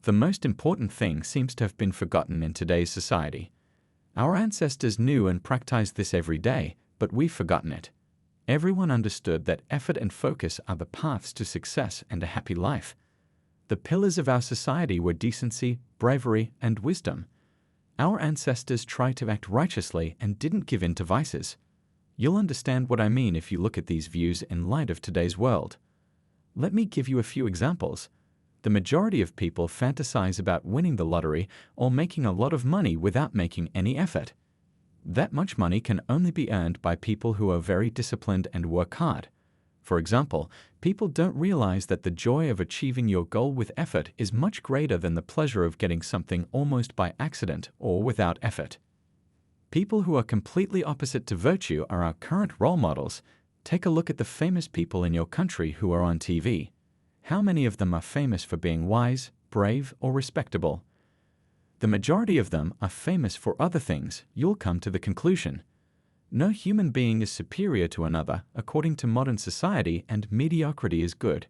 The most important thing seems to have been forgotten in today's society. Our ancestors knew and practiced this every day, but we've forgotten it. Everyone understood that effort and focus are the paths to success and a happy life. The pillars of our society were decency, bravery, and wisdom. Our ancestors tried to act righteously and didn't give in to vices. You'll understand what I mean if you look at these views in light of today's world. Let me give you a few examples. The majority of people fantasize about winning the lottery or making a lot of money without making any effort. That much money can only be earned by people who are very disciplined and work hard. For example, people don't realize that the joy of achieving your goal with effort is much greater than the pleasure of getting something almost by accident or without effort. People who are completely opposite to virtue are our current role models. Take a look at the famous people in your country who are on TV. How many of them are famous for being wise, brave, or respectable? The majority of them are famous for other things. You'll come to the conclusion. No human being is superior to another according to modern society, and mediocrity is good.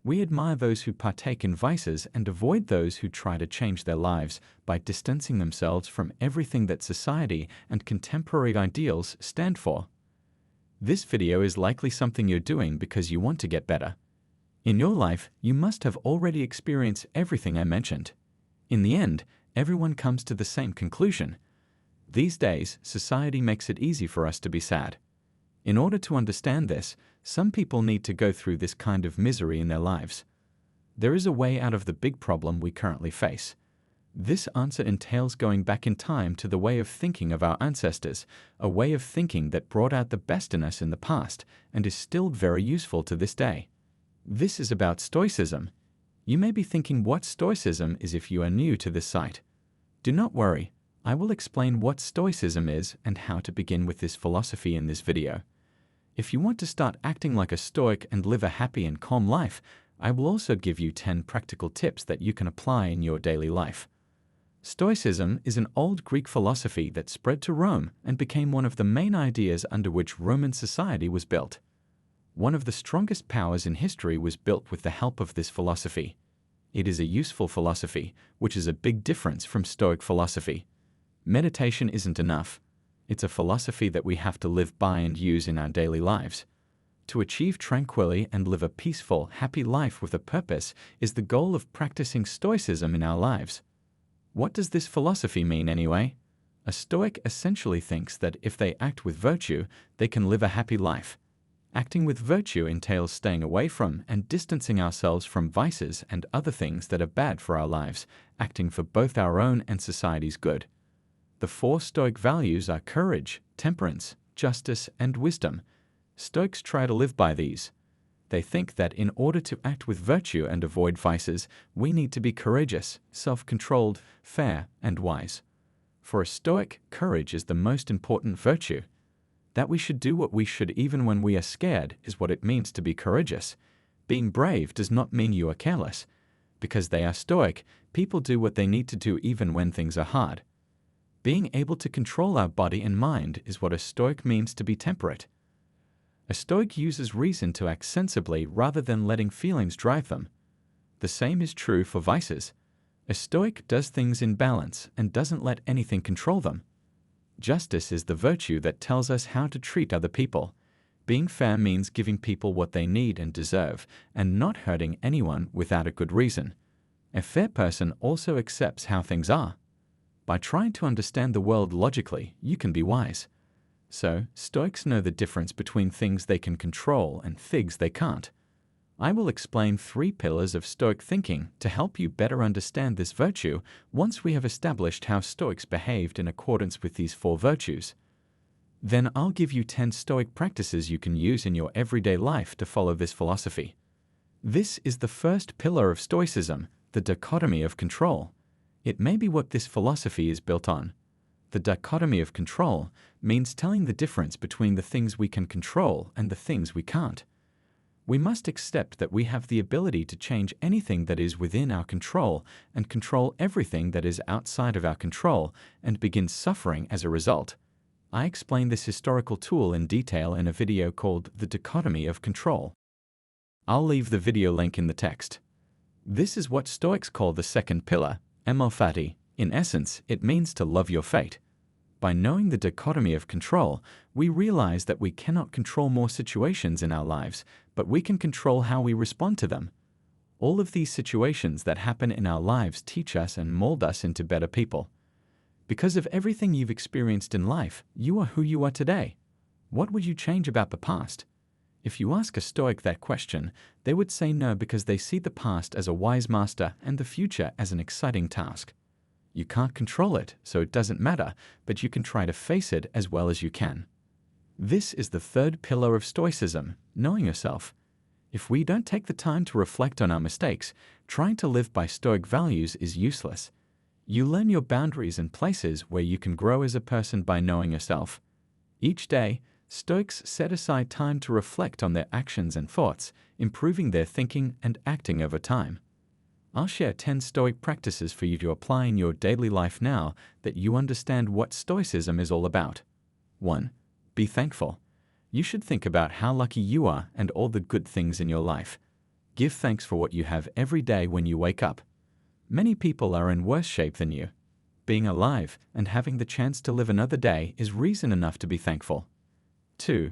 We admire those who partake in vices and avoid those who try to change their lives by distancing themselves from everything that society and contemporary ideals stand for. This video is likely something you're doing because you want to get better. In your life, you must have already experienced everything I mentioned. In the end, everyone comes to the same conclusion. These days, society makes it easy for us to be sad. In order to understand this, some people need to go through this kind of misery in their lives. There is a way out of the big problem we currently face. This answer entails going back in time to the way of thinking of our ancestors, a way of thinking that brought out the best in us in the past and is still very useful to this day. This is about Stoicism. You may be thinking what Stoicism is if you are new to this site. Do not worry, I will explain what Stoicism is and how to begin with this philosophy in this video. If you want to start acting like a Stoic and live a happy and calm life, I will also give you 10 practical tips that you can apply in your daily life. Stoicism is an old Greek philosophy that spread to Rome and became one of the main ideas under which Roman society was built. One of the strongest powers in history was built with the help of this philosophy. It is a useful philosophy, which is a big difference from Stoic philosophy. Meditation isn't enough. It's a philosophy that we have to live by and use in our daily lives. To achieve tranquility and live a peaceful, happy life with a purpose is the goal of practicing Stoicism in our lives. What does this philosophy mean anyway? A Stoic essentially thinks that if they act with virtue, they can live a happy life. Acting with virtue entails staying away from and distancing ourselves from vices and other things that are bad for our lives, acting for both our own and society's good. The 4 Stoic values are courage, temperance, justice, and wisdom. Stoics try to live by these. They think that in order to act with virtue and avoid vices, we need to be courageous, self-controlled, fair, and wise. For a Stoic, courage is the most important virtue. That we should do what we should even when we are scared is what it means to be courageous. Being brave does not mean you are careless. Because they are Stoic, people do what they need to do even when things are hard. Being able to control our body and mind is what a Stoic means to be temperate. A Stoic uses reason to act sensibly rather than letting feelings drive them. The same is true for vices. A Stoic does things in balance and doesn't let anything control them. Justice is the virtue that tells us how to treat other people. Being fair means giving people what they need and deserve, and not hurting anyone without a good reason. A fair person also accepts how things are. By trying to understand the world logically, you can be wise. So, Stoics know the difference between things they can control and things they can't. I will explain 3 pillars of Stoic thinking to help you better understand this virtue once we have established how Stoics behaved in accordance with these 4 virtues. Then I'll give you 10 Stoic practices you can use in your everyday life to follow this philosophy. This is the first pillar of Stoicism, the dichotomy of control. It may be what this philosophy is built on. The dichotomy of control means telling the difference between the things we can control and the things we can't. We must accept that we have the ability to change anything that is within our control and control everything that is outside of our control and begin suffering as a result. I explain this historical tool in detail in a video called The Dichotomy of Control. I'll leave the video link in the text. This is what Stoics call the second pillar, amor fati. In essence, it means to love your fate. By knowing the dichotomy of control, we realize that we cannot control more situations in our lives, but we can control how we respond to them. All of these situations that happen in our lives teach us and mold us into better people. Because of everything you've experienced in life, you are who you are today. What would you change about the past? If you ask a Stoic that question, they would say no, because they see the past as a wise master and the future as an exciting task. You can't control it, so it doesn't matter, but you can try to face it as well as you can. This is the third pillar of Stoicism, knowing yourself. If we don't take the time to reflect on our mistakes, trying to live by Stoic values is useless. You learn your boundaries and places where you can grow as a person by knowing yourself. Each day, Stoics set aside time to reflect on their actions and thoughts, improving their thinking and acting over time. I'll share 10 Stoic practices for you to apply in your daily life now that you understand what Stoicism is all about. 1. Be thankful. You should think about how lucky you are and all the good things in your life. Give thanks for what you have every day when you wake up. Many people are in worse shape than you. Being alive and having the chance to live another day is reason enough to be thankful. 2.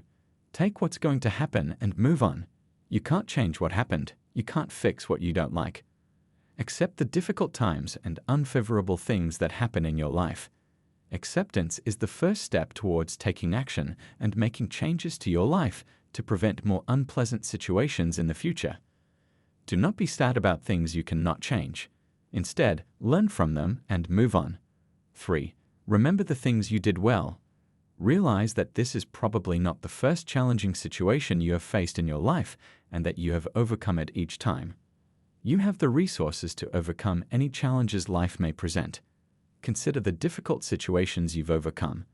Take what's going to happen and move on. You can't change what happened. You can't fix what you don't like. Accept the difficult times and unfavorable things that happen in your life. Acceptance is the first step towards taking action and making changes to your life to prevent more unpleasant situations in the future. Do not be sad about things you cannot change. Instead, learn from them and move on. 3. Remember the things you did well. Realize that this is probably not the first challenging situation you have faced in your life and that you have overcome it each time. You have the resources to overcome any challenges life may present. Consider the difficult situations you've overcome.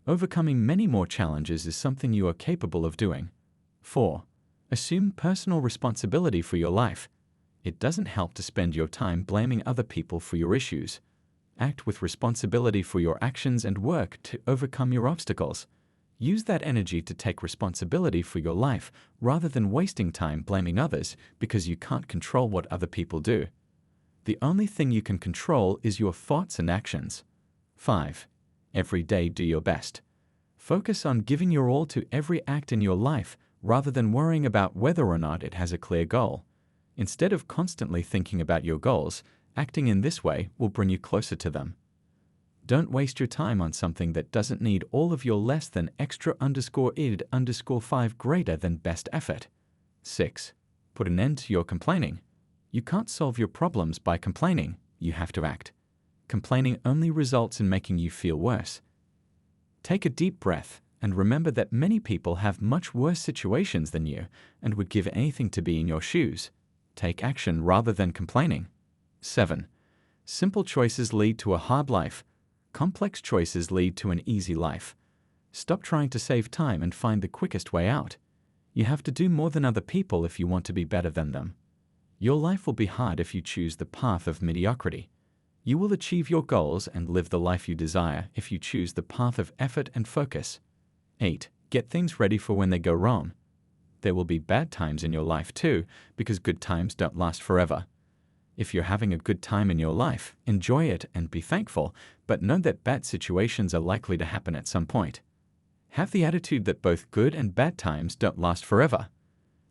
Overcoming many more challenges is something you are capable of doing. 4. Assume personal responsibility for your life. It doesn't help to spend your time blaming other people for your issues. Act with responsibility for your actions and work to overcome your obstacles. Use that energy to take responsibility for your life rather than wasting time blaming others because you can't control what other people do. The only thing you can control is your thoughts and actions. 5. Every day do your best. Focus on giving your all to every act in your life rather than worrying about whether or not it has a clear goal. Instead of constantly thinking about your goals, acting in this way will bring you closer to them. Don't waste your time on something that doesn't need all of your less than extra_id_5 greater than best effort. 6. Put an end to your complaining. You can't solve your problems by complaining. You have to act. Complaining only results in making you feel worse. Take a deep breath and remember that many people have much worse situations than you and would give anything to be in your shoes. Take action rather than complaining. 7. Simple choices lead to a hard life. Complex choices lead to an easy life. Stop trying to save time and find the quickest way out. You have to do more than other people if you want to be better than them. Your life will be hard if you choose the path of mediocrity. You will achieve your goals and live the life you desire if you choose the path of effort and focus. 8. Get things ready for when they go wrong. There will be bad times in your life too, because good times don't last forever. If you're having a good time in your life, enjoy it and be thankful, but know that bad situations are likely to happen at some point. Have the attitude that both good and bad times don't last forever.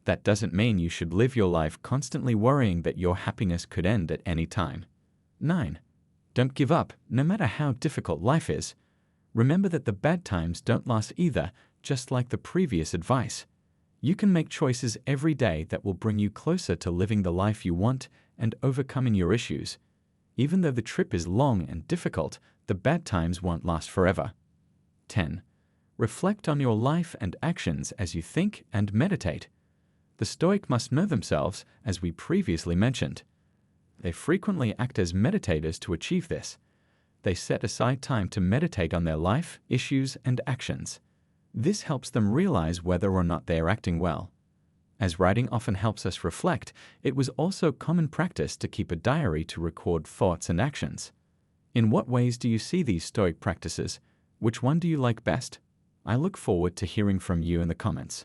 That doesn't mean you should live your life constantly worrying that your happiness could end at any time. 9. Don't give up, no matter how difficult life is. Remember that the bad times don't last either, just like the previous advice. You can make choices every day that will bring you closer to living the life you want and overcoming your issues. Even though the trip is long and difficult, the bad times won't last forever. 10. Reflect on your life and actions as you think and meditate. The Stoic must know themselves, as we previously mentioned. They frequently act as meditators to achieve this. They set aside time to meditate on their life, issues, and actions. This helps them realize whether or not they are acting well. As writing often helps us reflect, it was also common practice to keep a diary to record thoughts and actions. In what ways do you see these Stoic practices? Which one do you like best? I look forward to hearing from you in the comments.